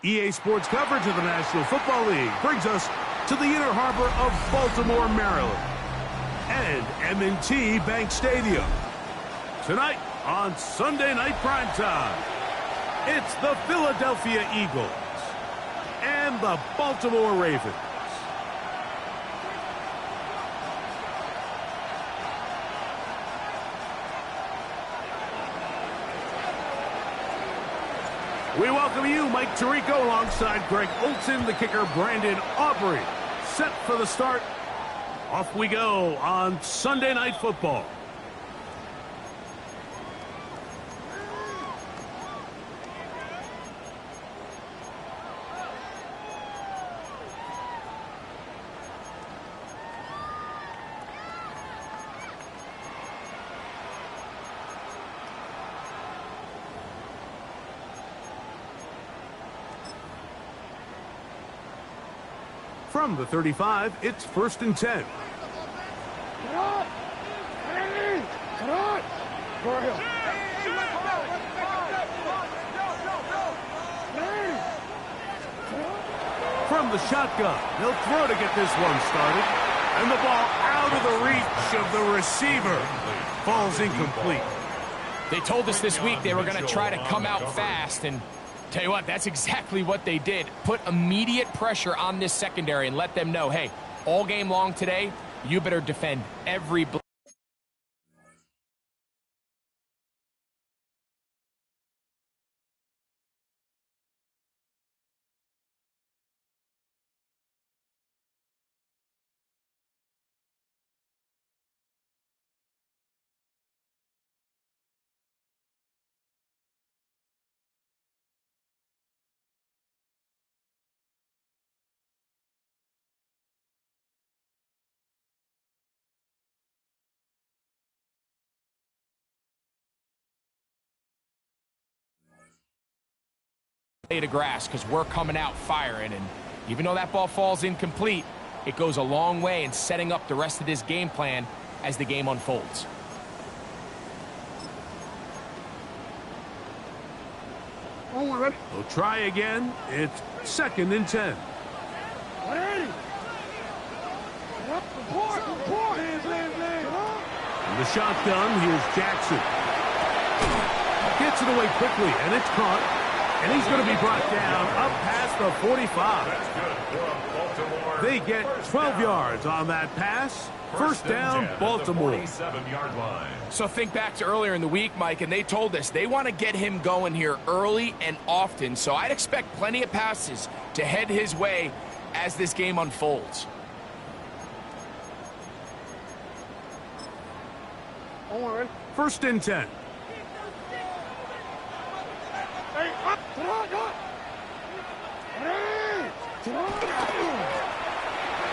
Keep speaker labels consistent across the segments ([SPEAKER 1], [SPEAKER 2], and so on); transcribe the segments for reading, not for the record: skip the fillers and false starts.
[SPEAKER 1] EA Sports coverage of the National Football League brings us to the inner harbor of Baltimore, Maryland, and M&T Bank Stadium. Tonight on Sunday Night Primetime, it's the Philadelphia Eagles and the Baltimore Ravens. We welcome you, Mike Tirico, alongside Greg Olson, the kicker, Brandon Aubrey. Set for the start. Off we go on Sunday Night Football. From the 35, it's 1st and 10. From the shotgun, they'll throw to get this one started. And the ball out of the reach of the receiver. Falls incomplete.
[SPEAKER 2] They told us this week they were going to try to come out fast, and tell you what, that's exactly what they did. Put immediate pressure on this secondary and let them know, hey, all game long today, you better defend every blitz. To grass because we're coming out firing, and even though that ball falls incomplete, it goes a long way in setting up the rest of this game plan as the game unfolds.
[SPEAKER 1] We'll try again. It's 2nd and 10. In the shotgun, here's Jackson. Gets it away quickly, and it's caught. And he's going to be brought down up past the 45. They get 12 yards on that pass. 1st down, Baltimore.
[SPEAKER 2] So think back to earlier in the week, Mike, and they told us they want to get him going here early and often. So I'd expect plenty of passes to head his way as this game unfolds.
[SPEAKER 1] First and 10.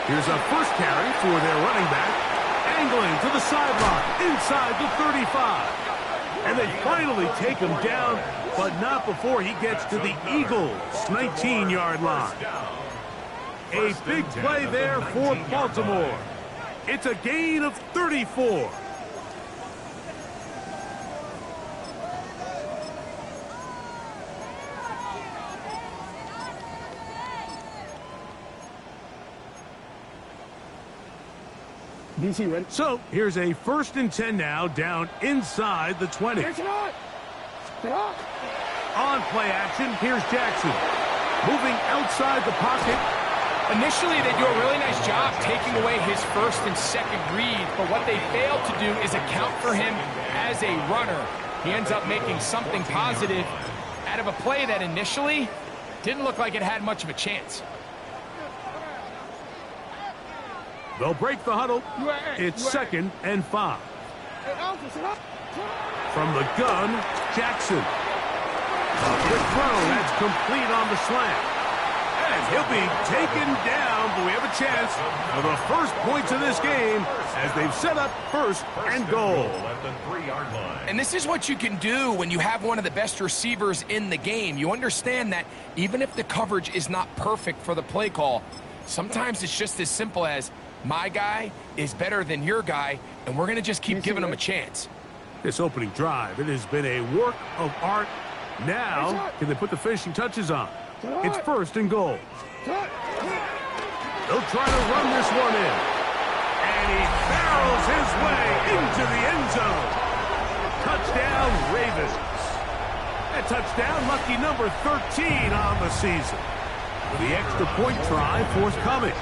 [SPEAKER 1] Here's a first carry for their running back. Angling to the sideline, inside the 35. And they finally take him down, but not before he gets to the Eagles' 19-yard line. A big play there for Baltimore. It's a gain of 34. So here's a 1st and 10 now, down inside the 20. On play action, here's Jackson. Moving outside the pocket.
[SPEAKER 2] Initially, they do a really nice job taking away his 1st and 2nd read, but what they failed to do is account for him as a runner. He ends up making something positive out of a play that initially didn't look like it had much of a chance.
[SPEAKER 1] They'll break the huddle. It's 2nd and 5. From the gun, Jackson. A quick throw, that's complete on the slant. And he'll be taken down, but we have a chance for the first points of this game as they've set up 1st and goal.
[SPEAKER 2] And this is what you can do when you have one of the best receivers in the game. You understand that even if the coverage is not perfect for the play call, sometimes it's just as simple as, my guy is better than your guy, and we're going to just keep giving him a chance.
[SPEAKER 1] This opening drive, it has been a work of art. Now, can they put the finishing touches on? It's 1st and goal. They'll try to run this one in. And he barrels his way into the end zone. Touchdown, Ravens. That touchdown, lucky number 13 on the season. The extra point try forthcoming.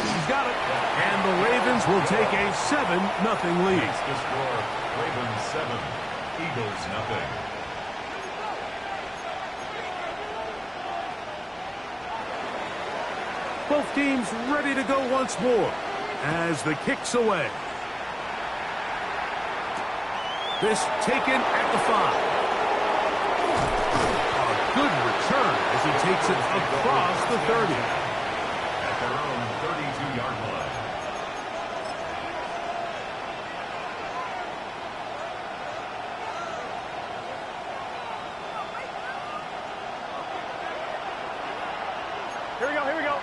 [SPEAKER 1] He's got it. And the Ravens will take a 7-0 lead.
[SPEAKER 3] That's the score. Ravens 7, Eagles 0.
[SPEAKER 1] Both teams ready to go once more as the kick's away. This taken at the 5. A good return as he takes it across the 30.
[SPEAKER 3] At their own 32-yard line.
[SPEAKER 4] Here we go, here we go.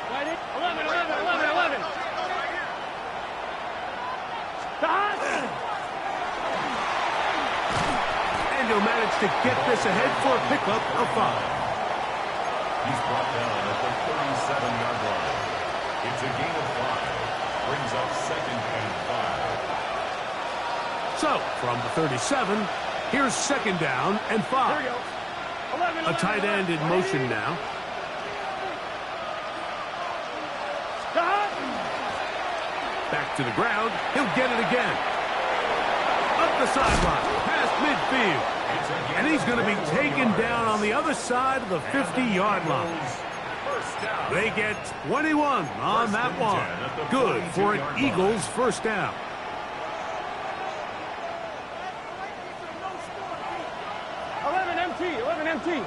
[SPEAKER 4] 11, 11, 11, 11.
[SPEAKER 1] And he'll manage to get this ahead for a pickup of 5.
[SPEAKER 3] He's brought down at the 37-yard line. It's a gain of 5. Brings up 2nd and 5.
[SPEAKER 1] So, from the 37, here's 2nd down and 5.
[SPEAKER 4] Here we go. 11, 11,
[SPEAKER 1] A tight end in motion now. Back to the ground. He'll get it again. Up the sideline. Past midfield. And he's going to be taken down on the other side of the 50-yard line. They get 21 on that one. Good for an Eagles 1st down.
[SPEAKER 4] empty.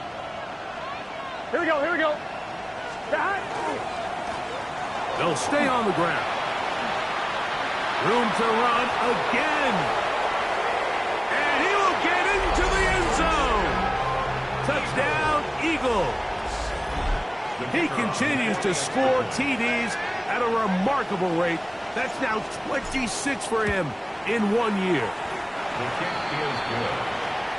[SPEAKER 4] Here we go, here we go.
[SPEAKER 1] They'll stay on the ground. Room to run again. And he will get into the end zone. Touchdown, Eagles. He continues to score TDs at a remarkable rate. That's now 26 for him in 1 year.
[SPEAKER 3] The kick is good.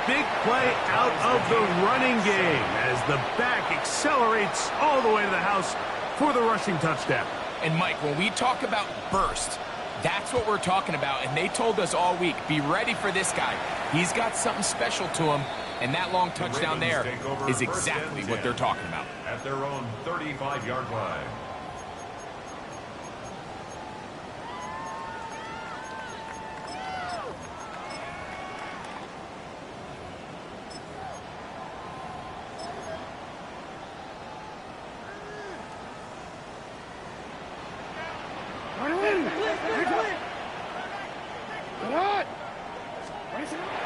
[SPEAKER 1] Big play out of the running game as the back accelerates all the way to the house for the rushing touchdown.
[SPEAKER 2] And, Mike, when we talk about burst, that's what we're talking about. And they told us all week, be ready for this guy. He's got something special to him. And that long touchdown there is exactly what they're talking about.
[SPEAKER 3] At their own 35-yard line.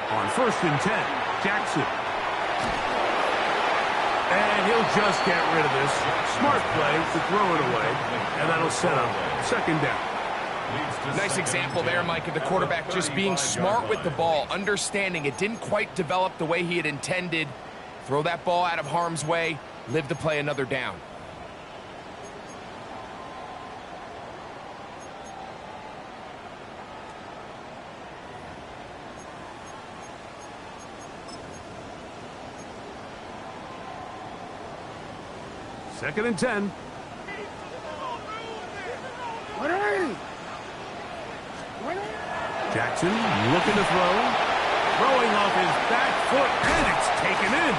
[SPEAKER 1] On 1st and 10, Jackson. And he'll just get rid of this. Smart play to throw it away. And that'll set up 2nd down.
[SPEAKER 2] Nice example there, Mike, of the quarterback just being smart with the ball, understanding it didn't quite develop the way he had intended. Throw that ball out of harm's way, live to play another down.
[SPEAKER 1] Second and 10. Jackson looking to throw. Throwing off his back foot, and it's taken in.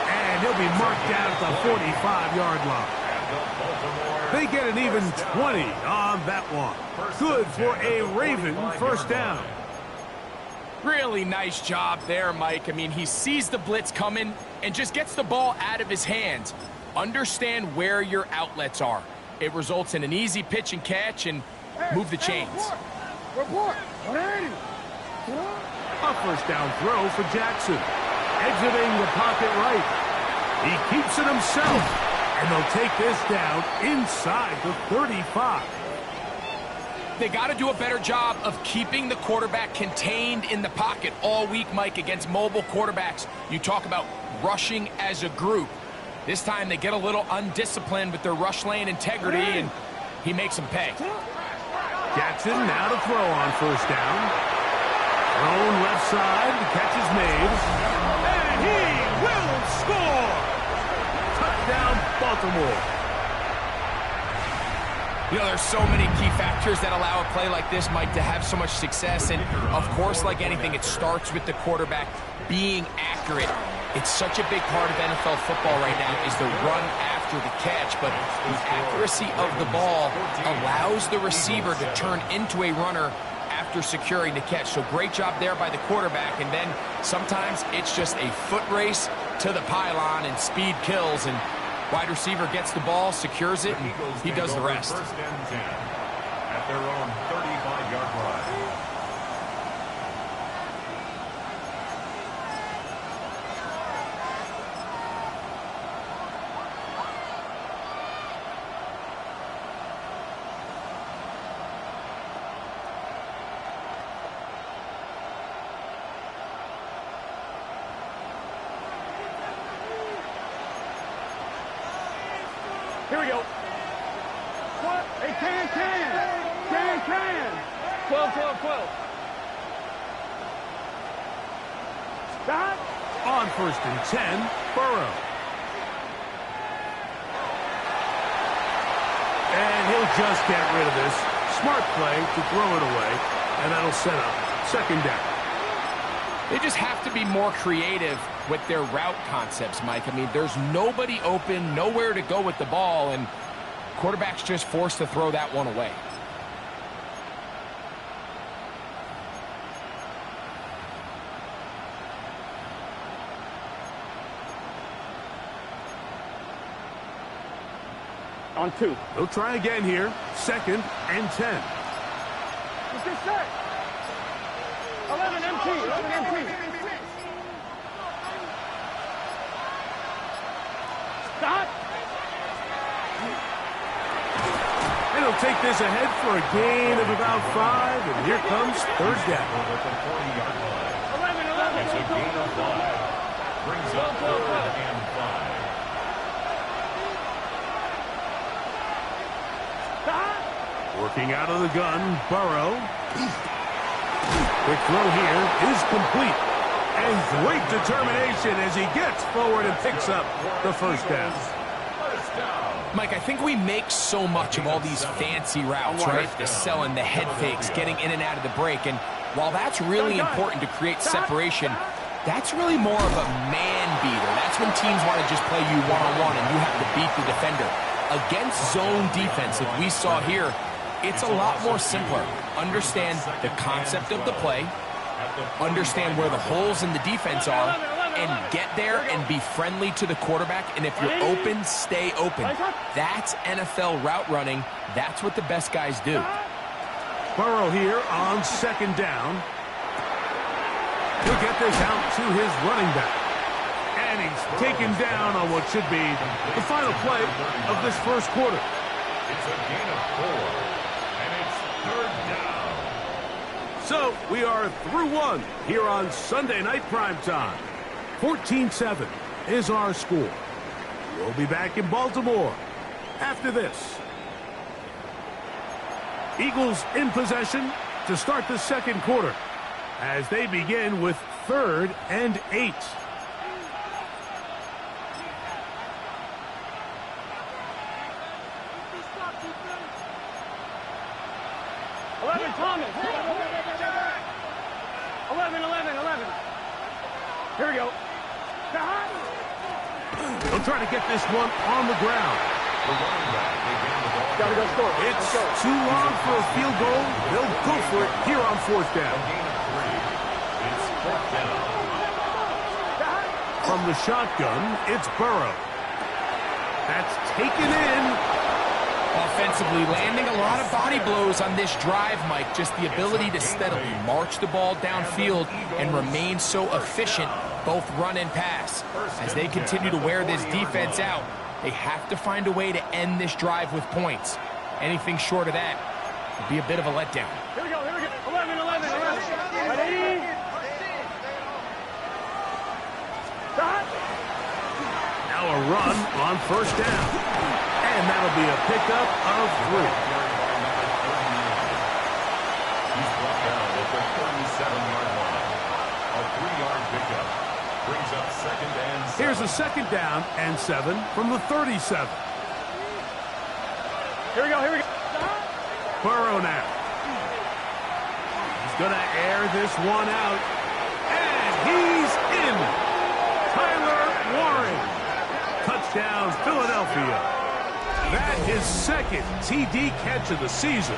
[SPEAKER 1] And he'll be marked down at the 45-yard line. They get an even 20 on that one. Good for a Raven 1st down.
[SPEAKER 2] Really nice job there, Mike. I mean, he sees the blitz coming and just gets the ball out of his hands. Understand where your outlets are. It results in an easy pitch and catch and move the chains.
[SPEAKER 1] A 1st down throw for Jackson. Exiting the pocket right. He keeps it himself. And they'll take this down inside the 35.
[SPEAKER 2] They got to do a better job of keeping the quarterback contained in the pocket all week, Mike, against mobile quarterbacks. You talk about rushing as a group. This time they get a little undisciplined with their rush lane integrity, and he makes them pay.
[SPEAKER 1] Jackson now to throw on 1st down. Thrown left side, the catch is made. And he will score! Touchdown, Baltimore.
[SPEAKER 2] You know, there's so many key factors that allow a play like this, Mike, to have so much success. And, of course, like anything, it starts with the quarterback being accurate. It's such a big part of NFL football right now is the run after the catch. But the accuracy of the ball allows the receiver to turn into a runner after securing the catch. So great job there by the quarterback. And then sometimes it's just a foot race to the pylon and speed kills. And wide receiver gets the ball, secures it, and he does the rest.
[SPEAKER 3] First and 10 at their own 35-yard line.
[SPEAKER 4] Here we go. What? Hey, can. 12. Stop.
[SPEAKER 1] On first and 10, Burrow. And he'll just get rid of this. Smart play to throw it away, and that'll set up second down.
[SPEAKER 2] They just have to be more creative with their route concepts, Mike. I mean, there's nobody open, nowhere to go with the ball, and quarterback's just forced to throw that one away.
[SPEAKER 4] On 2.
[SPEAKER 1] They'll try again here. Second and 10.
[SPEAKER 4] What's this say? 11 MT. Stop.
[SPEAKER 1] And he'll take this ahead for a gain of about 5, and here comes third down.
[SPEAKER 3] 40-yard line.
[SPEAKER 4] 11.
[SPEAKER 3] It's a gain of 5. Brings up third and 5.
[SPEAKER 1] Working out of the gun, Burrow. Quick throw here is complete. And great determination as he gets forward and picks up the first down.
[SPEAKER 2] Mike, I think we make so much of all these fancy routes, right? The selling, the head fakes, getting in and out of the break. And while that's really important to create separation, that's really more of a man beater. That's when teams want to just play you one-on-one and you have to beat the defender. Against zone defense, like we saw here, it's a lot more simpler. Understand the concept of the play, understand where the holes in the defense are, and get there and be friendly to the quarterback. And if you're open, stay open. That's NFL route running. That's what the best guys do.
[SPEAKER 1] Burrow here on second down. He'll get this out to his running back. And he's taken down on what should be the final play of this first quarter.
[SPEAKER 3] It's a gain of 4. Third down.
[SPEAKER 1] So we are through one here on Sunday Night Primetime. 14-7 is our score. We'll be back in Baltimore after this. Eagles in possession to start the second quarter as they begin with 3rd and 8.
[SPEAKER 4] Thomas. 11. Here we go.
[SPEAKER 1] They'll try to get this one on the ground.
[SPEAKER 4] Gotta go score.
[SPEAKER 1] It's too long for a field goal. They'll go for it here on 4th down.
[SPEAKER 3] It's 4th down.
[SPEAKER 1] From the shotgun, it's Burrow. That's taken in.
[SPEAKER 2] Offensively, landing a lot of body blows on this drive, Mike. Just the ability to steadily march the ball downfield and remain so efficient, both run and pass. As they continue to wear this defense out, they have to find a way to end this drive with points. Anything short of that would be a bit of a letdown.
[SPEAKER 4] Here we go. 11. Ready? Stop.
[SPEAKER 1] Now a run on first down. And that'll be a pickup of 3.
[SPEAKER 3] He's brought down at the 37-yard line. Brings up 2nd and 7.
[SPEAKER 1] Here's a 2nd down and 7 from the 37.
[SPEAKER 4] Here we go, here we go.
[SPEAKER 1] Burrow now. He's going to air this one out. And he's in. Tyler Warren. Touchdown, Philadelphia. That is 2nd TD catch of the season.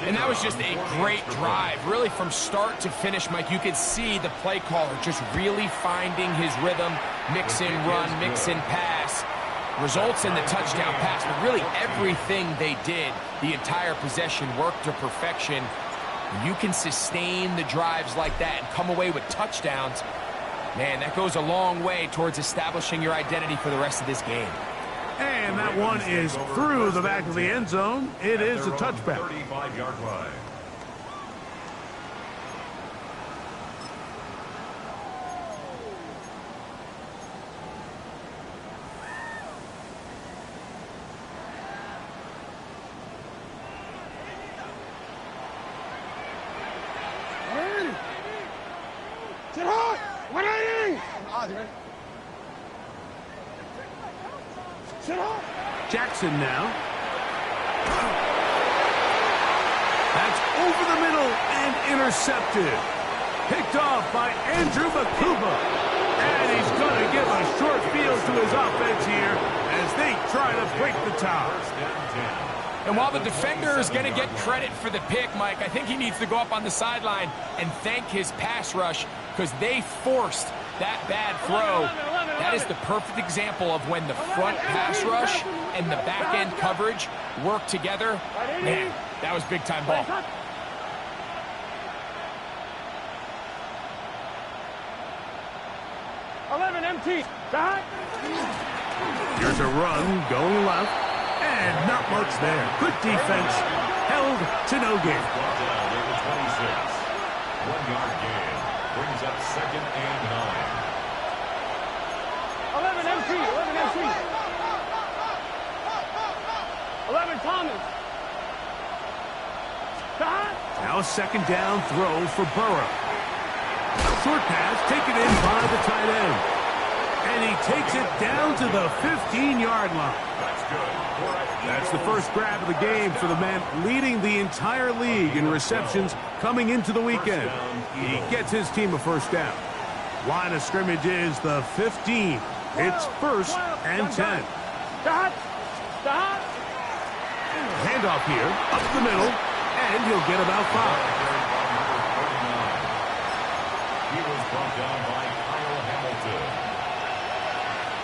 [SPEAKER 2] And that was just a great drive. Really, from start to finish, Mike, you could see the play caller just really finding his rhythm. Mix in run, mix in pass. Results in the touchdown pass. But really, everything they did, the entire possession, worked to perfection. You can sustain the drives like that and come away with touchdowns. Man, that goes a long way towards establishing your identity for the rest of this game.
[SPEAKER 1] And that one is through the back of the end zone. It is a touchback.
[SPEAKER 3] 35-yard line.
[SPEAKER 4] Sit hard! 180! Sit hard!
[SPEAKER 1] Jackson now. That's over the middle and intercepted. Picked off by Andrew Makuba. And he's going to give a short field to his offense here as they try to break the tie.
[SPEAKER 2] And while the defender is going to get credit for the pick, Mike, I think he needs to go up on the sideline and thank his pass rush because they forced that bad throw. That is the perfect example of when the front pass rush and the back end coverage work together. Man, that was big time ball.
[SPEAKER 4] MT.
[SPEAKER 1] Here's a run going left. And not much there. Good defense. Held to no gain.
[SPEAKER 3] 1-yard gain. Brings up 2nd and 9.
[SPEAKER 4] 11 MT. 11 MT. 11 Thomas.
[SPEAKER 1] Now a 2nd down throw for Burrow. Short pass taken in by the tight end. And he takes it down to the 15-yard line.
[SPEAKER 3] That's good.
[SPEAKER 1] That's the first grab of the game for the man leading the entire league in receptions coming into the weekend. He gets his team a 1st down. Line of scrimmage is the 15. It's 1st and 10. Handoff here, up the middle, and he'll get about 5.
[SPEAKER 3] He was brought down by Kyle Hamilton.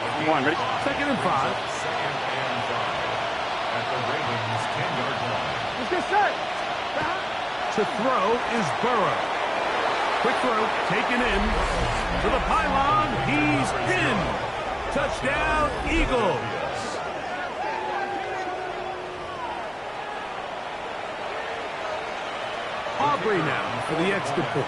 [SPEAKER 4] Come on, ready?
[SPEAKER 1] 2nd and 5.
[SPEAKER 3] 2nd and 5 at the Ravens' 10-yard line.
[SPEAKER 4] Let's get set.
[SPEAKER 1] To throw is Burrow. Quick throw, taken in. To the pylon, he's in. Touchdown, Eagles. Aubrey now for the extra point.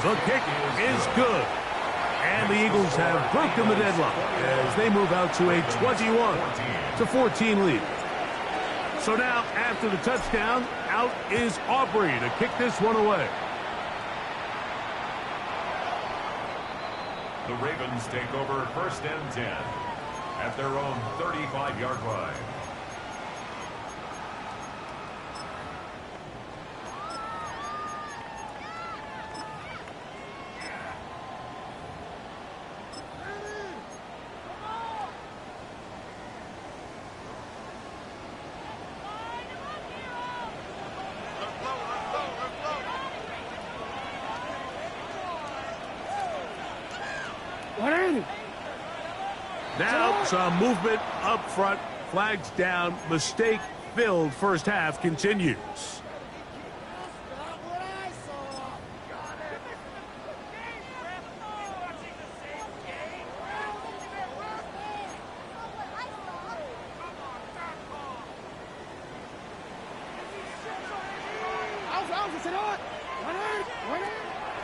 [SPEAKER 1] The kick is good. And the Eagles have broken the deadlock as they move out to a 21-14 lead. So now, after the touchdown, out is Aubrey to kick this one away.
[SPEAKER 3] The Ravens take over 1st and 10 at their own 35-yard line.
[SPEAKER 1] Now some movement up front. Flags down. Mistake-filled first half continues.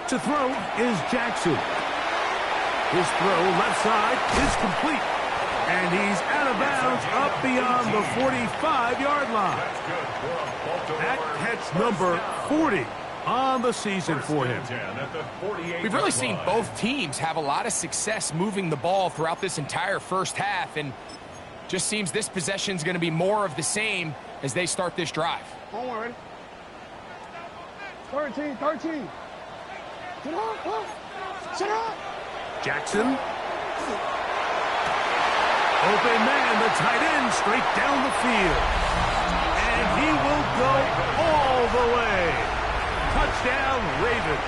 [SPEAKER 1] To throw is Jackson. His throw left side is complete. And he's out of bounds up beyond the 45-yard line. That catch number 40 on the season for him.
[SPEAKER 2] We've really seen both teams have a lot of success moving the ball throughout this entire first half, and just seems this possession is going to be more of the same as they start this drive.
[SPEAKER 4] Don't worry. 13. Sit up. Sit up.
[SPEAKER 1] Jackson. Open man, the tight end, straight down the field. And he will go all the way. Touchdown, Ravens.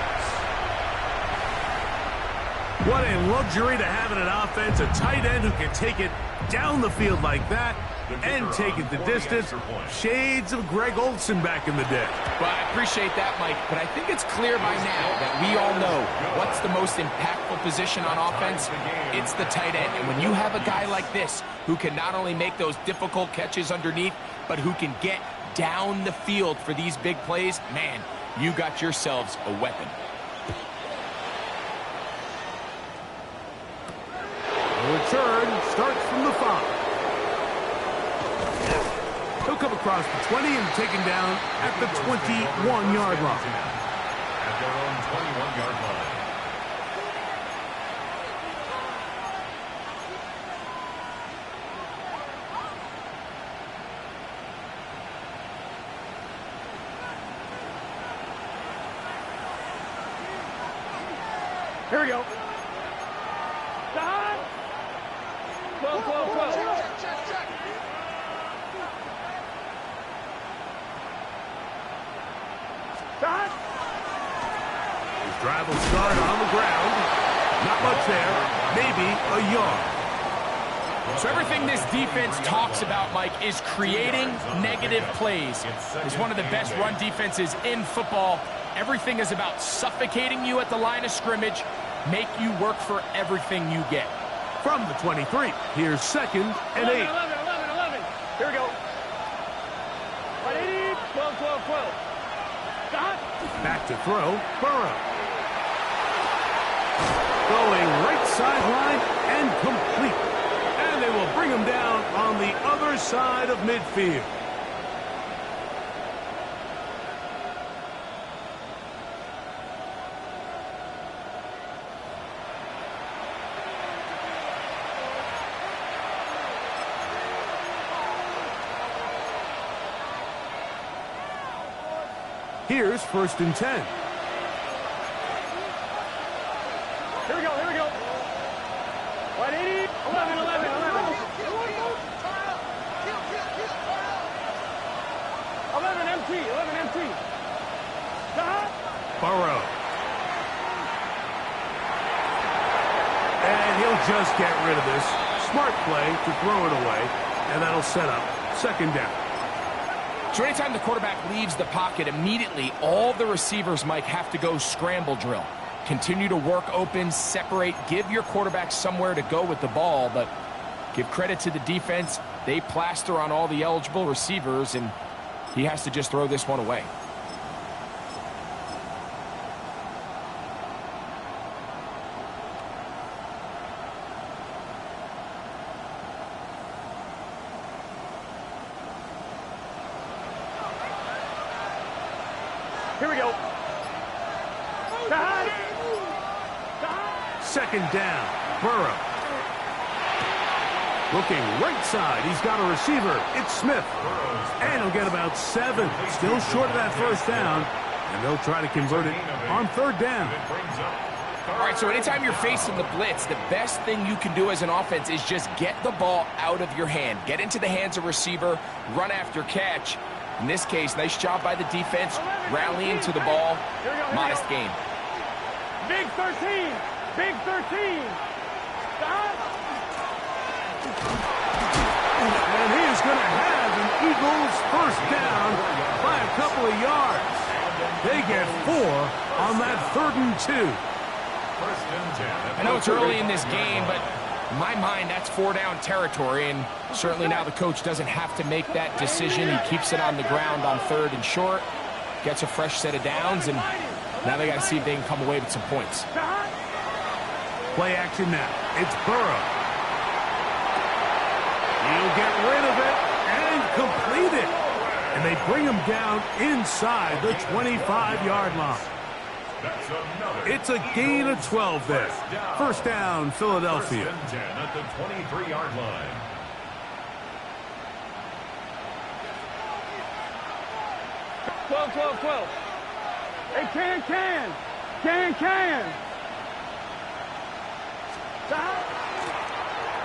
[SPEAKER 1] What a luxury to have in an offense, a tight end who can take it down the field like that and take it the distance. Shades of Greg Olsen back in the day.
[SPEAKER 2] Well, I appreciate that, Mike, but I think it's clear by now that we all know what's the most impactful position on offense. It's the tight end. And when you have a guy like this who can not only make those difficult catches underneath, but who can get down the field for these big plays, man, you got yourselves a weapon.
[SPEAKER 1] The return starts from the 5. He'll come across the 20 and taken down at the 21-yard line.
[SPEAKER 3] At their own 21-yard line.
[SPEAKER 4] Here we go. Stop. 12. Check. Stop.
[SPEAKER 1] His drive will start on the ground. Not much there. Maybe a yard.
[SPEAKER 2] So everything this defense talks about, Mike, is creating negative plays. It's one of the best run defenses in football. Everything is about suffocating you at the line of scrimmage, make you work for everything you get.
[SPEAKER 1] From the 23, here's 2nd and 8.
[SPEAKER 4] 11. Here we go. 180. 12. Stop.
[SPEAKER 1] Back to throw, Burrow. Going right sideline and complete. And they will bring him down on the other side of midfield. Here's 1st and 10.
[SPEAKER 4] Here we go. 180. 11. 11 empty. Stop.
[SPEAKER 1] Burrow. And he'll just get rid of this. Smart play to throw it away. And that'll set up 2nd down.
[SPEAKER 2] So anytime the quarterback leaves the pocket, immediately all the receivers, Mike, have to go scramble drill. Continue to work open, separate, give your quarterback somewhere to go with the ball, but give credit to the defense. They plaster on all the eligible receivers, and he has to just throw this one away.
[SPEAKER 4] Here we go. Stop.
[SPEAKER 1] 2nd down, Burrow. Looking right side, he's got a receiver. It's Smith. And he'll get about 7. Still short of that 1st down. And they'll try to convert it on 3rd down.
[SPEAKER 2] All right, so anytime you're facing the blitz, the best thing you can do as an offense is just get the ball out of your hand. Get into the hands of receiver, run after catch. In this case, nice job by the defense, rallying to the ball. Modest gain.
[SPEAKER 4] Big 13. Stop.
[SPEAKER 1] And he is going to have an Eagles 1st down by a couple of yards. They get 4 on that 3rd and 2.
[SPEAKER 2] I know it's early in this game, but in my mind, that's 4-down territory, and certainly now the coach doesn't have to make that decision. He keeps it on the ground on 3rd and short, gets a fresh set of downs, and now they got to see if they can come away with some points.
[SPEAKER 1] Play action now. It's Burrow. He'll get rid of it and complete it. And they bring him down inside the 25-yard line. It's a gain of 12 there. First down, Philadelphia.
[SPEAKER 3] First and 10 at the 23-yard line.
[SPEAKER 4] Twelve. Hey, can.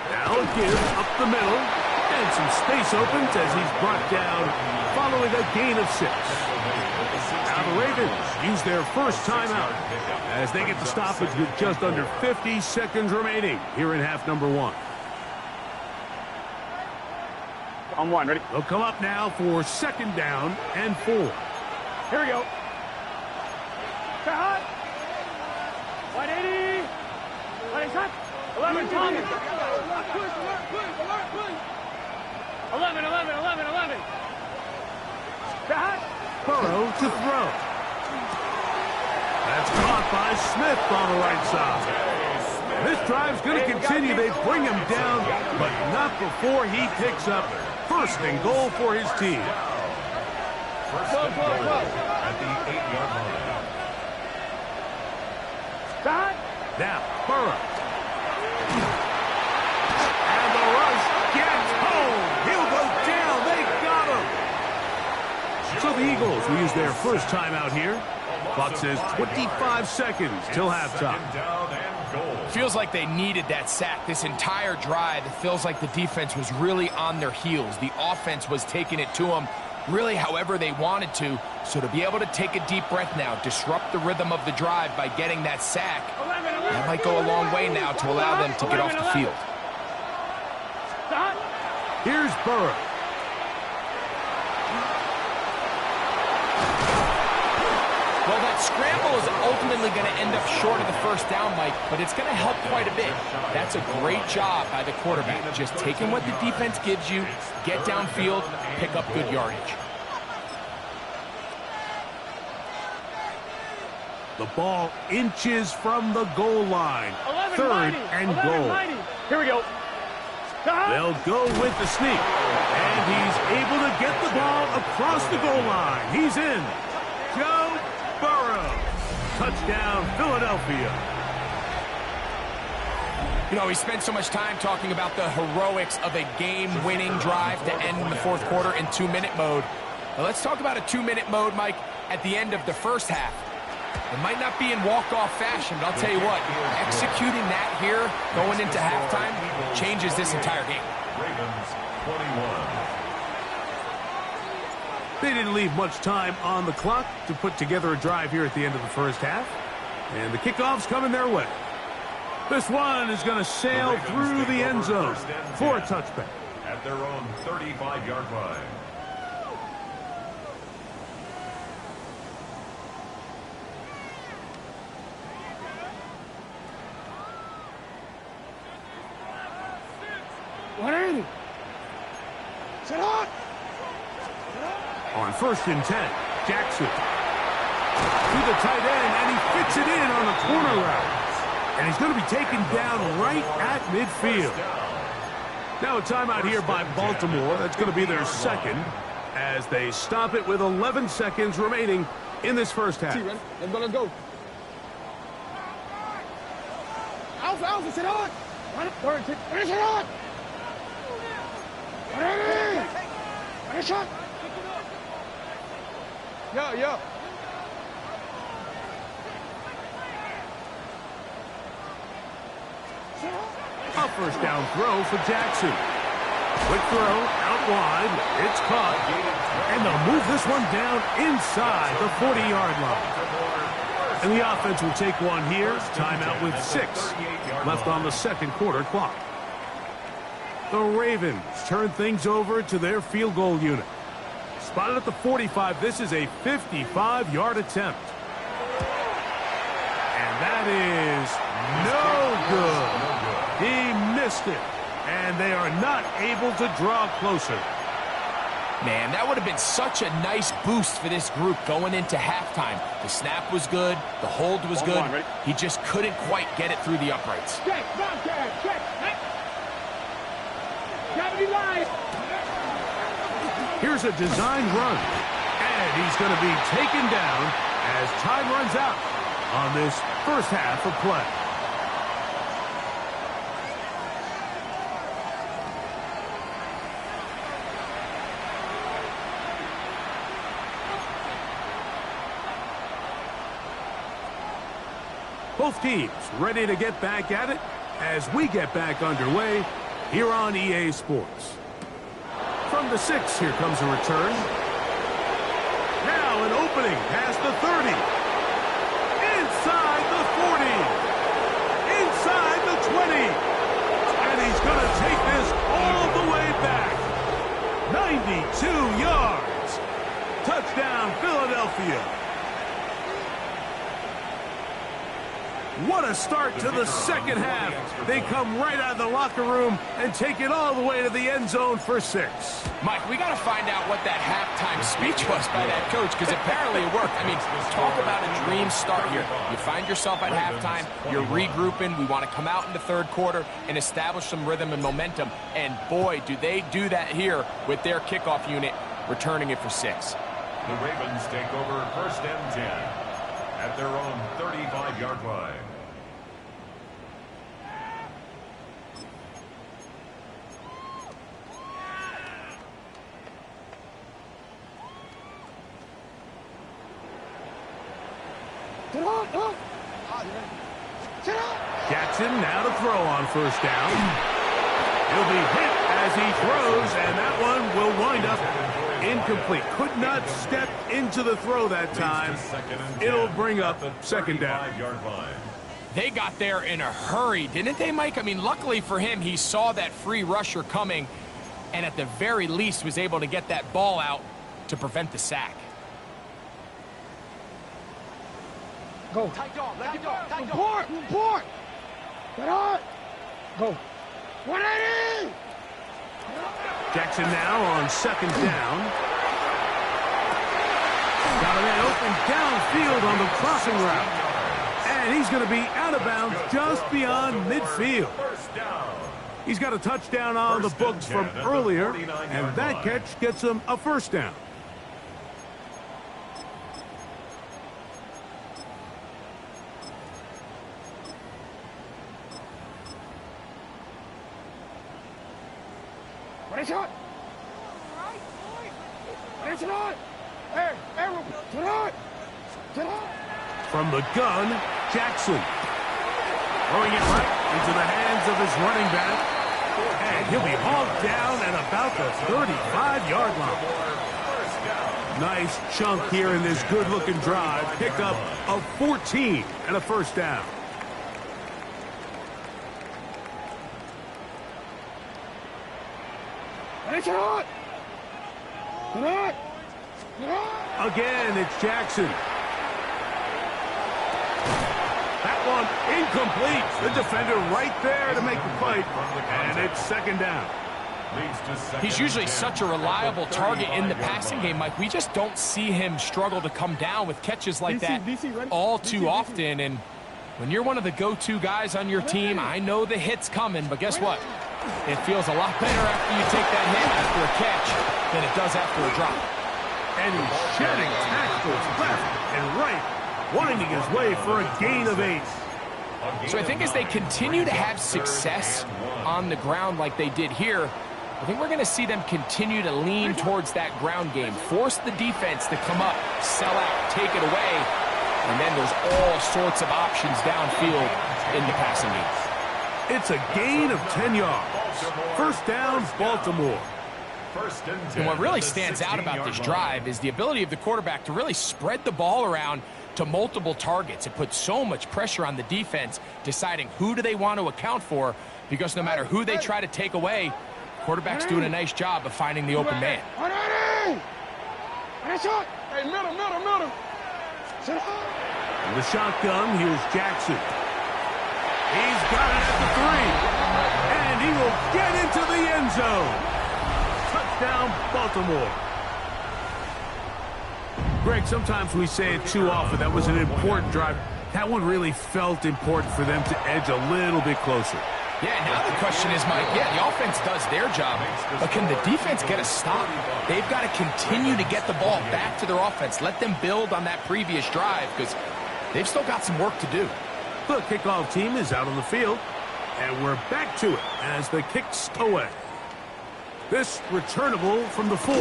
[SPEAKER 1] Now a give up the middle. And some space opens as he's brought down following a gain of 6. Now the Ravens use their first timeout as they get the stoppage with just under 50 seconds remaining here in half number 1.
[SPEAKER 4] On 1, ready?
[SPEAKER 1] They'll come up now for second down and 4.
[SPEAKER 4] Here we go. Hot. 180. 11, Thomas. 11. Hot.
[SPEAKER 1] Burrow to throw. That's caught by Smith on the right side. This drive's going to continue. They bring him down, but not before he picks up first and goal for his team.
[SPEAKER 3] First and goal at the 8-yard line.
[SPEAKER 4] Hot.
[SPEAKER 1] Now, Burrow. And the rush gets home. He'll go down. They got him. So the Eagles will use their first timeout here. Clock says 25 seconds till halftime.
[SPEAKER 2] Feels like they needed that sack this entire drive. It feels like the defense was really on their heels. The offense was taking it to them really however they wanted to. So to be able to take a deep breath now, disrupt the rhythm of the drive by getting that sack, that might go a long way now to allow them to get off the field.
[SPEAKER 1] Here's Burrow.
[SPEAKER 2] Well, that scramble is ultimately going to end up short of the first down, Mike, but it's going to help quite a bit. That's a great job by the quarterback. Just taking what the defense gives you, get downfield, pick up good yardage.
[SPEAKER 1] The ball inches from the goal line. Third and goal.
[SPEAKER 4] Here we go.
[SPEAKER 1] They'll go with the sneak. And he's able to get the ball across the goal line. He's in. Joe Burrow. Touchdown, Philadelphia.
[SPEAKER 2] You know, we spent so much time talking about the heroics of a game-winning drive to end in the fourth quarter in 2-minute mode. Now let's talk about a 2-minute mode, Mike, at the end of the first half. It might not be in walk-off fashion, but I'll tell you what, executing that here going into halftime changes this entire game.
[SPEAKER 3] Ravens 21.
[SPEAKER 1] They didn't leave much time on the clock to put together a drive here at the end of the first half. And the kickoff's coming their way. This one is going to sail through the end zone for a touchback.
[SPEAKER 3] At their own 35-yard line.
[SPEAKER 1] On first and 10, Jackson to the tight end, and he fits it in on the corner route. And he's going to be taken down right at midfield. Now a timeout here by Baltimore. That's going to be their second as they stop it with 11 seconds remaining in this first half.
[SPEAKER 4] Let's go. Alpha, sit on. Sit on. Ready, shot. Yeah.
[SPEAKER 1] A first down throw for Jackson. Quick throw, out wide. It's caught. And they'll move this one down inside the 40-yard line. And the offense will take one here. Timeout with 6 left on the second quarter clock. The Ravens turn things over to their field goal unit. Spotted at the 45. This is a 55-yard attempt. And that is no good. He missed it. And they are not able to draw closer.
[SPEAKER 2] Man, that would have been such a nice boost for this group going into halftime. The snap was good. The hold was good. He just couldn't quite get it through the uprights.
[SPEAKER 4] Check.
[SPEAKER 1] Here's a design run. And he's going to be taken down as time runs out on this first half of play. Both teams ready to get back at it as we get back underway here on EA Sports. From the 6, here comes a return. Now an opening past the 30. Inside the 40. Inside the 20. And he's going to take this all the way back. 92 yards. Touchdown, Philadelphia. What a start to the second half. They come right out of the locker room and take it all the way to the end zone for 6.
[SPEAKER 2] Mike, we got to find out what that halftime speech was by that coach, because apparently it worked. I mean, talk about a dream start here. You find yourself at halftime, you're regrouping, we want to come out in the third quarter and establish some rhythm and momentum. And boy, do they do that here with their kickoff unit, returning it for 6.
[SPEAKER 3] The Ravens take over 1st and 10 at their own 35-yard line.
[SPEAKER 1] Jackson now to throw on 1st down. He'll be hit as he throws, and that one will wind up incomplete. Could not step into the throw that time. It'll bring up 2nd down.
[SPEAKER 2] They got there in a hurry, didn't they, Mike? I mean, luckily for him, he saw that free rusher coming and at the very least was able to get that ball out to prevent the sack.
[SPEAKER 4] Go. Tight dog. Let it go. Tight dog. Report. Get on. Go. 180.
[SPEAKER 1] Jackson now on 2nd down. Got a man open downfield on the crossing route. And he's going to be out of bounds just beyond midfield. He's got a touchdown on the books from earlier, and that catch gets him a 1st down.
[SPEAKER 4] What is it?
[SPEAKER 1] From the gun, Jackson. Throwing it right into the hands of his running back. And he'll be hauled down at about the 35-yard line. Nice chunk here in this good-looking drive. Pick up of 14 and a 1st down. Again, it's Jackson. That one incomplete. The defender right there to make the fight. And it's 2nd down.
[SPEAKER 2] He's usually such a reliable target in the passing game, Mike. We just don't see him struggle to come down with catches like that all too often. And when you're one of the go-to guys on your team, I know the hit's coming, but guess what? It feels a lot better after you take that hit after a catch than it does after a drop.
[SPEAKER 1] And he's shedding tackles left and right, winding his way for a gain of 8.
[SPEAKER 2] So I think as they continue to have success on the ground like they did here, I think we're going to see them continue to lean towards that ground game, force the defense to come up, sell out, take it away, and then there's all sorts of options downfield in the passing game.
[SPEAKER 1] It's a gain of 10 yards. 1st down, Baltimore.
[SPEAKER 2] And what really stands out about this drive is the ability of the quarterback to really spread the ball around to multiple targets. It puts so much pressure on the defense, deciding who do they want to account for, because no matter who they try to take away, quarterback's doing a nice job of finding the open man.
[SPEAKER 4] Hey, middle.
[SPEAKER 1] In the shotgun, here's Jackson. He's got it at the 3. And he will get into the end zone. Touchdown, Baltimore. Greg, sometimes we say it too often. That was an important drive. That one really felt important for them to edge a little bit closer.
[SPEAKER 2] Yeah, now the question is, Mike, yeah, the offense does their job, but can the defense get a stop? They've got to continue to get the ball back to their offense. Let them build on that previous drive because they've still got some work to do.
[SPEAKER 1] The kickoff team is out on the field, and we're back to it as the kick's away. This returnable from the 4.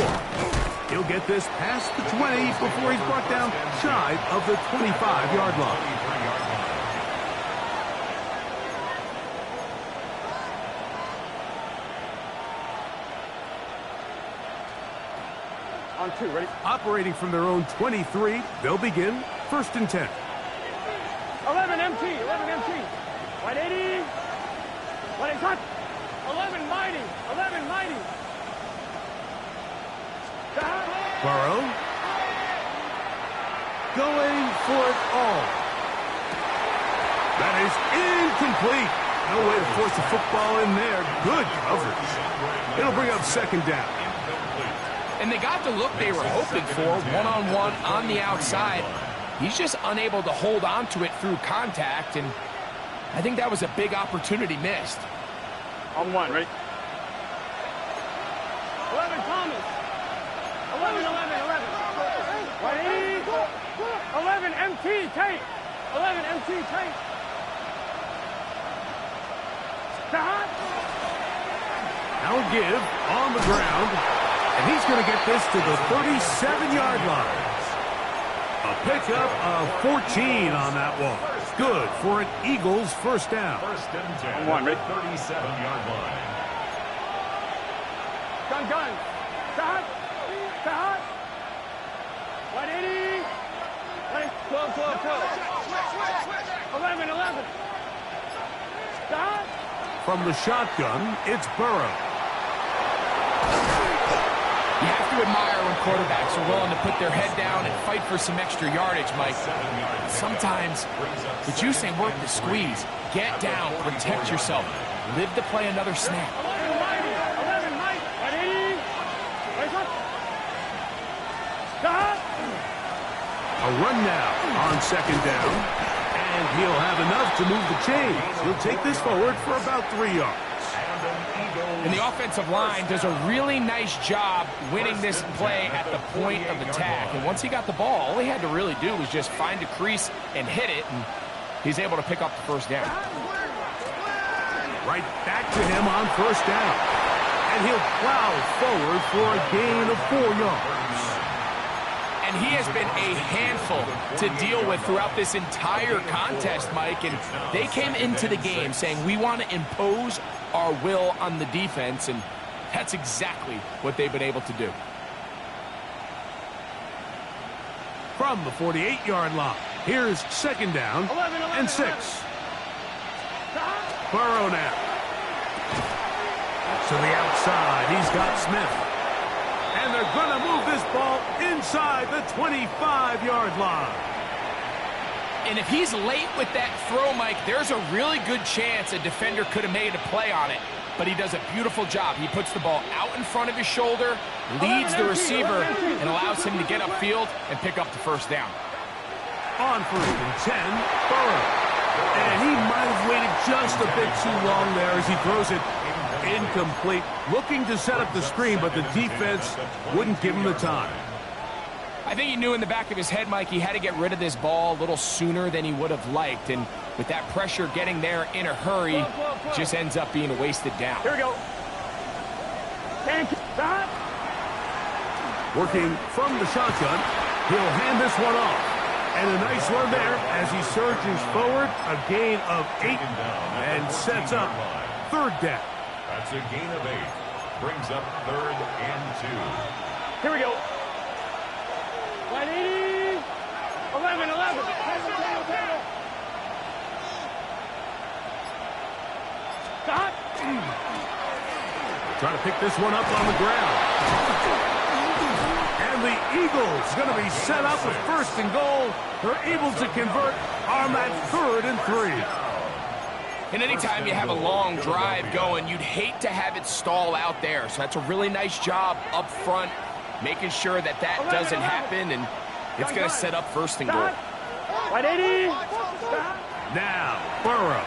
[SPEAKER 1] He'll get this past the 20 before he's brought down shy of the 25-yard line.
[SPEAKER 4] On 2, ready?
[SPEAKER 1] Operating from their own 23, they'll begin 1st and 10.
[SPEAKER 4] 11 MT, 11 MT. 180. 180, cut. 11 mighty, 11 mighty.
[SPEAKER 1] Burrow. Going for it all. That is incomplete. No way to force the football in there. Good coverage. It'll bring up 2nd down.
[SPEAKER 2] And they got the look they were hoping for, one-on-one on the outside. He's just unable to hold on to it through contact, and I think that was a big opportunity missed.
[SPEAKER 4] On 1, ready? 11 Thomas. 11, 11, 11. 180. 11 MT, Tate. 11 MT, Tate.
[SPEAKER 1] Now give on the ground. And he's going to get this to the 37-yard line. A pickup of 14 on that one. Good for an Eagles 1st down.
[SPEAKER 3] 1st and 10.
[SPEAKER 4] On 1, ready?
[SPEAKER 3] 37-yard line.
[SPEAKER 4] Gun. Start. 180. 12. 11. Start.
[SPEAKER 1] From the shotgun, it's Burrow.
[SPEAKER 2] You have to admire when quarterbacks are willing to put their head down and fight for some extra yardage, Mike. Sometimes it's using work to squeeze. Get down, protect yourself, live to play another snap.
[SPEAKER 4] 11 Mike. 180. Stop.
[SPEAKER 1] A run now on 2nd down. And he'll have enough to move the chains. He'll take this forward for about 3 yards.
[SPEAKER 2] And the offensive line does a really nice job winning this play at the point of attack. And once he got the ball, all he had to really do was just find a crease and hit it, and he's able to pick up the 1st down.
[SPEAKER 1] Right back to him on 1st down. And he'll plow forward for a gain of 4 yards.
[SPEAKER 2] And he has been a handful to deal with throughout this entire contest, Mike. And they came into the game saying, we want to impose our will on the defense, and that's exactly what they've been able to do.
[SPEAKER 1] From the 48-yard line, here's 2nd down
[SPEAKER 4] 11,
[SPEAKER 1] and 6. Burrow now. To the outside, he's got Smith. And they're going to move this ball inside the 25-yard line.
[SPEAKER 2] And if he's late with that throw, Mike, there's a really good chance a defender could have made a play on it. But he does a beautiful job. He puts the ball out in front of his shoulder, leads the receiver, and allows him to get upfield and pick up the 1st down.
[SPEAKER 1] On 1st and 10, Burrow. And he might have waited just a bit too long there as he throws it incomplete. Looking to set up the screen, but the defense wouldn't give him the time.
[SPEAKER 2] I think he knew in the back of his head, Mike, he had to get rid of this ball a little sooner than he would have liked. And with that pressure getting there in a hurry, it just ends up being a wasted down.
[SPEAKER 4] Here we go. Stop.
[SPEAKER 1] Working from the shotgun, he'll hand this one off. And a nice run there as he surges forward, a gain of 8, and sets up 3rd down.
[SPEAKER 3] That's a gain of 8. Brings up 3rd and 2.
[SPEAKER 4] Here we go. 180. 11. Stop.
[SPEAKER 1] Trying to pick this one up on the ground. And the Eagles going to be set up with 1st and goal. They're able to convert on that 3rd and 3.
[SPEAKER 2] And anytime you have a long drive going, you'd hate to have it stall out there. So that's a really nice job up front, making sure that that doesn't happen, and it's going to set up 1st and goal.
[SPEAKER 4] 180.
[SPEAKER 1] Now, Burrow.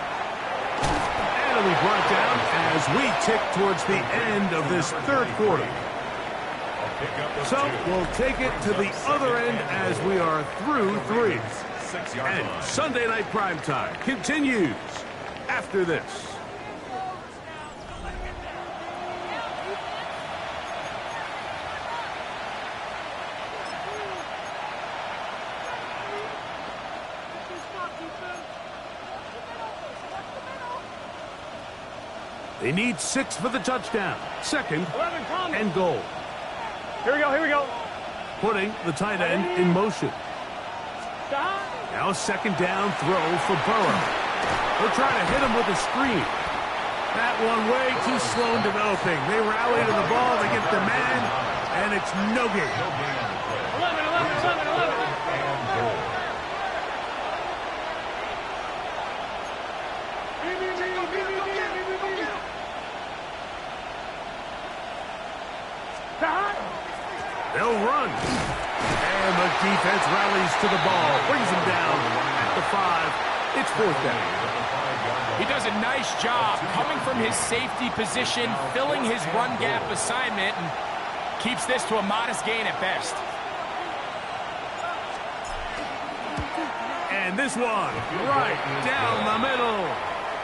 [SPEAKER 1] And finally brought down as we tick towards the end of this third quarter. So we'll take it to the other end as we are through three. And Sunday Night Primetime continues after this. They need 6 for the touchdown. Second and goal.
[SPEAKER 4] Here we go.
[SPEAKER 1] Putting the tight end in motion. Now second down throw for Burrow. They'll try to hit him with a screen. That one way too slow in developing. They rally to the ball, they get the man, and it's no gain.
[SPEAKER 4] 11.
[SPEAKER 1] They'll run. And the defense rallies to the ball. Brings him down at the 5. It's fourth down.
[SPEAKER 2] He does a nice job coming from his safety position, filling his run gap assignment, and keeps this to a modest gain at best.
[SPEAKER 1] And this one, right down the middle.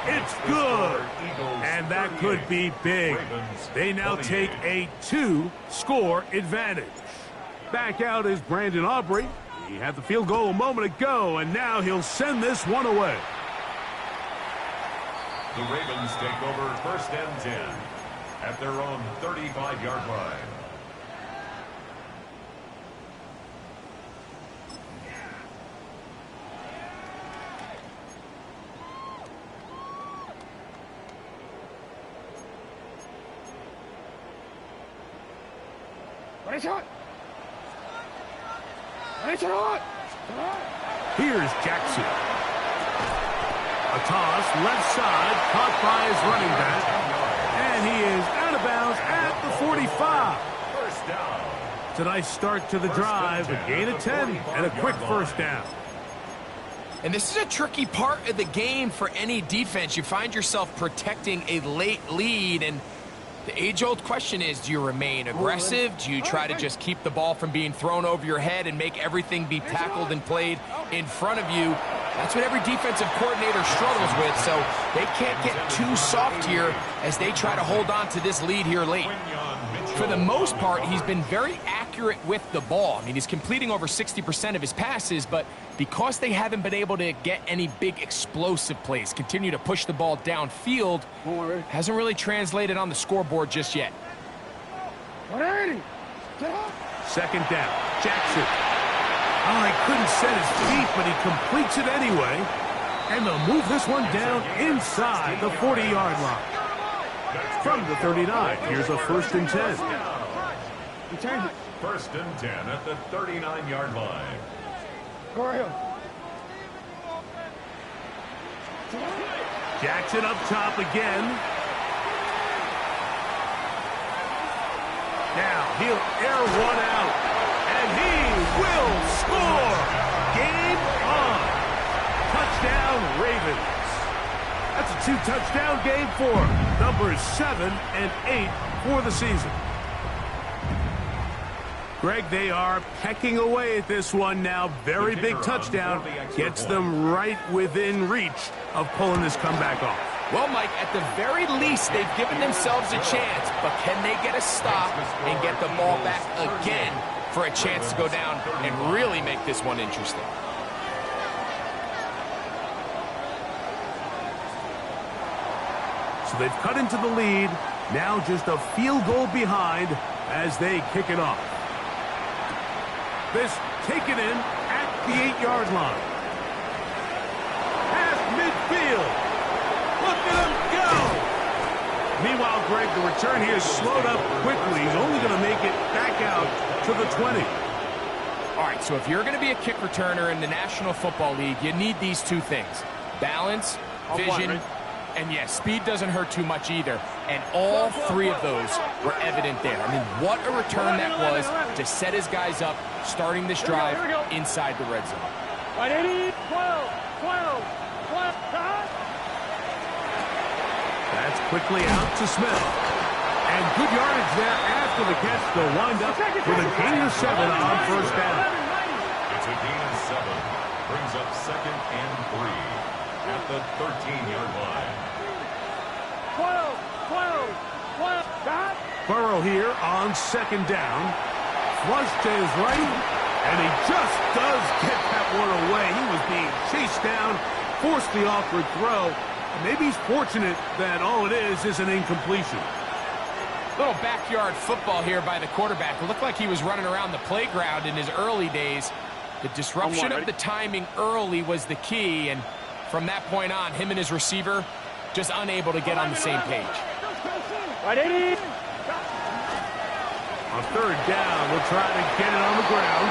[SPEAKER 1] It's good. And that could be big. They now take a 2-score advantage. Back out is Brandon Aubrey. He had the field goal a moment ago, and now he'll send this one away.
[SPEAKER 3] The Ravens take over first and 10 at their own 35-yard line.
[SPEAKER 1] Here's Jackson. A toss, left side, caught by his running back. And he is out of bounds at the 45.
[SPEAKER 3] First down.
[SPEAKER 1] It's a nice start to the drive, a gain of 10, and a quick first down.
[SPEAKER 2] And this is a tricky part of the game for any defense. You find yourself protecting a late lead, and the age-old question is, do you remain aggressive? Do you try to just keep the ball from being thrown over your head and make everything be tackled and played in front of you? That's what every defensive coordinator struggles with, so they can't get too soft here as they try to hold on to this lead here late. For the most part, he's been very accurate with the ball. I mean, he's completing over 60% of his passes, but because they haven't been able to get any big explosive plays, continue to push the ball downfield, hasn't really translated on the scoreboard just yet.
[SPEAKER 4] 180.
[SPEAKER 1] Second down, Jackson. Oh, he couldn't set his feet, but he completes it anyway. And they'll move this one down inside the 40-yard line. From the 39, here's a first and 10.
[SPEAKER 3] First and 10 at the 39-yard line.
[SPEAKER 4] Go right here.
[SPEAKER 1] Jackson up top again. Now he'll air one out, and he will score. Game on. Touchdown, Ravens. That's a 2-touchdown game for numbers 7 and 8 for the season. Greg, they are pecking away at this one now. Very big touchdown. Gets them right within reach of pulling this comeback off.
[SPEAKER 2] Well, Mike, at the very least, they've given themselves a chance, but can they get a stop and get the ball back again for a chance to go down and really make this one interesting?
[SPEAKER 1] So they've cut into the lead. Now just a field goal behind as they kick it off. This taken in at the 8-yard line. Past midfield. Look at him go. Meanwhile, Greg, the return here slowed up quickly. He's only going to make it back out to the 20.
[SPEAKER 2] All right, so if you're going to be a kick returner in the National Football League, you need these two things: balance, vision, and yes, speed doesn't hurt too much either. And all three of those were evident there. I mean, what a return that was to set his guys up, starting this drive inside the red zone.
[SPEAKER 4] 180, 12, 12, 12,
[SPEAKER 1] That's quickly out to Smith. And good yardage there after the catch. They'll wind up with a gain of 7 on first down.
[SPEAKER 3] It's a gain of 7. Brings up 2nd and 3 at the 13-yard line.
[SPEAKER 4] 12.
[SPEAKER 1] Burrow here on 2nd down. Flush to his right, and he just does get that one away. He was being chased down, forced the awkward throw. Maybe he's fortunate that all it is an incompletion.
[SPEAKER 2] Little backyard football here by the quarterback. It looked like he was running around the playground in his early days. The disruption of the timing early was the key, and from that point on, him and his receiver just unable to get on the same page.
[SPEAKER 4] Right, 80.
[SPEAKER 1] On 3rd down, we'll try to get it on the ground,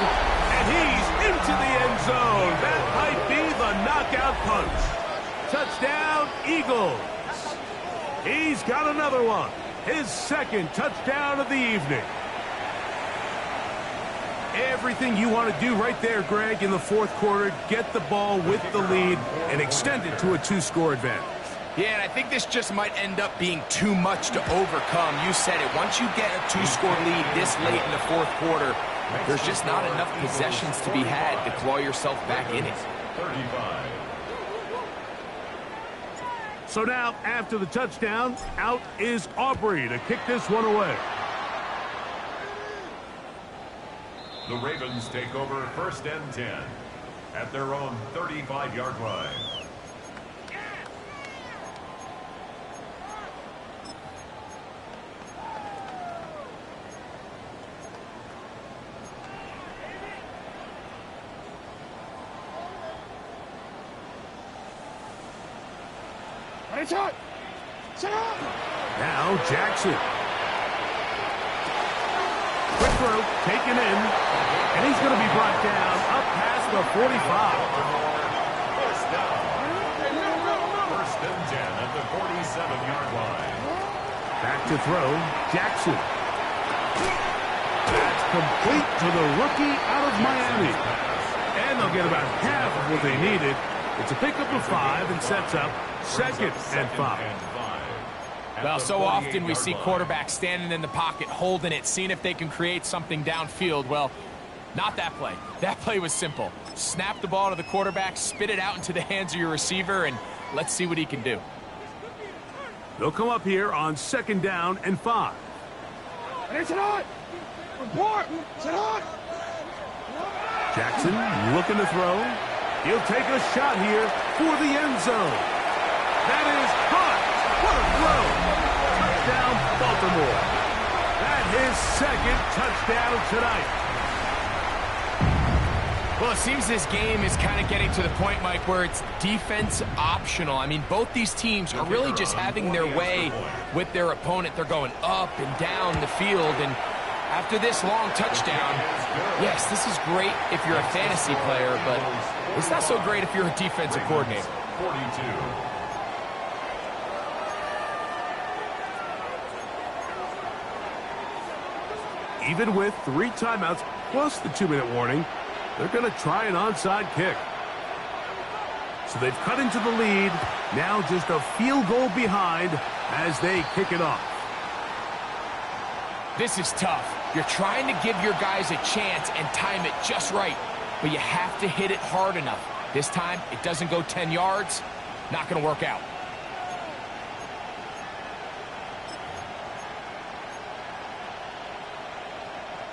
[SPEAKER 1] and he's into the end zone. That might be the knockout punch. Touchdown, Eagles. He's got another one. His 2nd touchdown of the evening. Everything you want to do right there, Greg, in the 4th quarter. Get the ball with the lead and extend it to a 2-score advantage.
[SPEAKER 2] Yeah, and I think this just might end up being too much to overcome. You said it. Once you get a 2-score lead this late in the 4th quarter, there's just not enough possessions to be had to claw yourself back in it.
[SPEAKER 3] 35.
[SPEAKER 1] So now, after the touchdown, out is Aubrey to kick this one away.
[SPEAKER 3] The Ravens take over 1st and 10 at their own 35-yard line. Now
[SPEAKER 1] Jackson. Quick throw, taken in, and he's going to be brought down up past the 45.
[SPEAKER 3] First down. 1st and 10 at the 47-yard line.
[SPEAKER 1] Back to throw, Jackson. That's complete to the rookie out of Miami. And they'll get about half of what they needed. It's a pickup of 5 and sets up 2nd and 5.
[SPEAKER 2] Well, so often we see quarterbacks standing in the pocket, holding it, seeing if they can create something downfield. Well, not that play. That play was simple. Snap the ball to the quarterback, spit it out into the hands of your receiver, and let's see what he can do.
[SPEAKER 1] They'll come up here on 2nd down and 5. Jackson looking to throw. He'll take a shot here for the end zone. That is hot. What a throw. Touchdown, Baltimore. That's his 2nd touchdown tonight.
[SPEAKER 2] Well, it seems this game is kind of getting to the point, Mike, where it's defense optional. I mean, both these teams are really just having their way with their opponent. They're going up and down the field, and after this long touchdown, yes, this is great if you're a fantasy player, but it's not so great if you're a defensive coordinator.
[SPEAKER 3] 42.
[SPEAKER 1] Even with 3 timeouts plus the 2-minute warning, they're going to try an onside kick. So they've cut into the lead. Now just a field goal behind as they kick it off.
[SPEAKER 2] This is tough. You're trying to give your guys a chance and time it just right, but you have to hit it hard enough. This time, it doesn't go 10 yards. Not going to work out.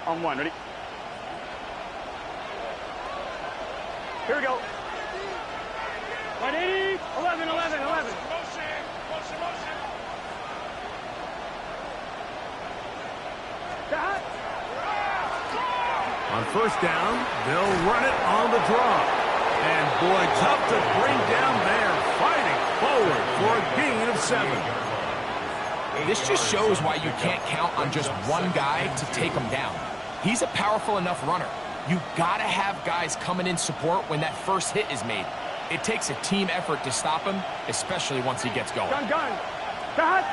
[SPEAKER 4] On 1, ready? Here we go. 180, 11, 11, 11.
[SPEAKER 1] On 1st down, they'll run it on the draw. And boy, tough to bring down there, fighting forward for a gain of 7.
[SPEAKER 2] This just shows why you can't count on just one guy to take him down. He's a powerful enough runner. You gotta have guys coming in support when that first hit is made. It takes a team effort to stop him, especially once he gets going.
[SPEAKER 4] Gun. Got.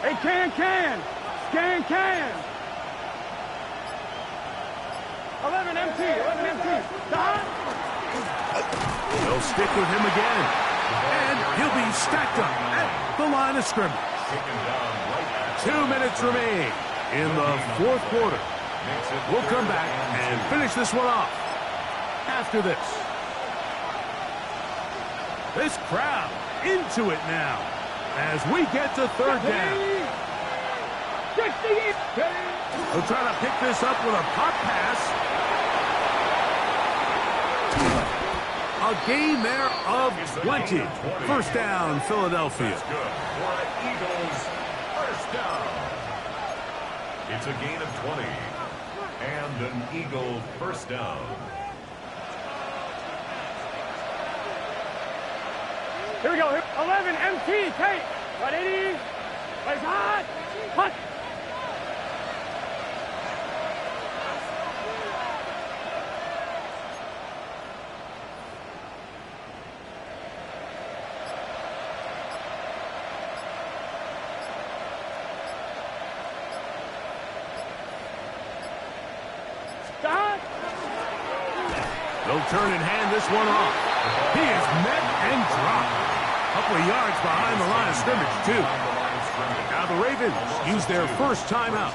[SPEAKER 4] Hey, can. Can. 11 MT. Got.
[SPEAKER 1] They'll stick with him again. And he'll be stacked up at the line of scrimmage.
[SPEAKER 3] taken down right at
[SPEAKER 1] 2 minutes remain in the fourth quarter. We'll come back and finish this one off after this. This crowd into it now as we get to third down. They'll try to pick this up with a pop pass. A gain there of 20. First down, Philadelphia.
[SPEAKER 3] That's good for an Eagles first down. It's a gain of 20 and an Eagle first down.
[SPEAKER 4] Here we go. 11, MT, take. 180. Place hot. Hot. Stop.
[SPEAKER 1] They'll turn and hand this one off. He is met and dropped. Couple of yards behind the line of scrimmage, too. Now the Ravens use their first timeout,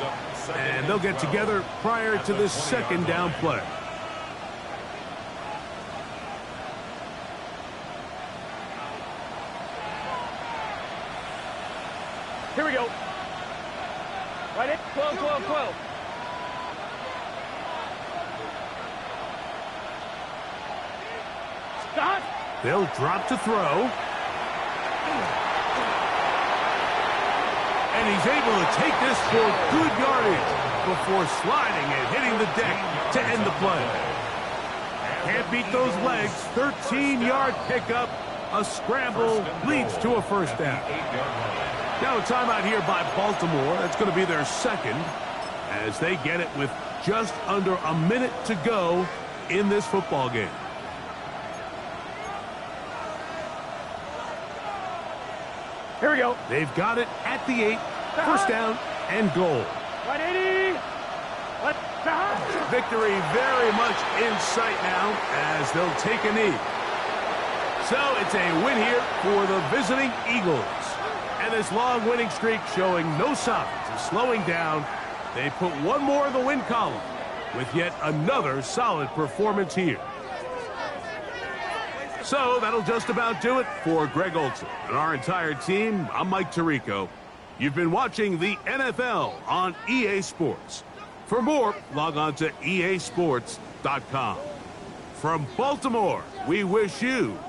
[SPEAKER 1] and they'll get together prior to this second down play.
[SPEAKER 4] Here we go. Right in. 12, 12, 12. Stop.
[SPEAKER 1] They'll drop to throw. And he's able to take this for good yardage before sliding and hitting the deck to end the play. Can't beat those legs. 13-yard pickup. A scramble leads to a first down. Now a timeout here by Baltimore. That's going to be their second as they get it with just under a minute to go in this football game.
[SPEAKER 4] Here we go.
[SPEAKER 1] They've got it at the 8. First down and goal.
[SPEAKER 4] 180.
[SPEAKER 1] Victory very much in sight now as they'll take a knee. So it's a win here for the visiting Eagles. And this long winning streak showing no signs of slowing down. They put one more in the win column with yet another solid performance here. So that'll just about do it for Greg Olson and our entire team. I'm Mike Tirico. You've been watching the NFL on EA Sports. For more, log on to easports.com. From Baltimore, we wish you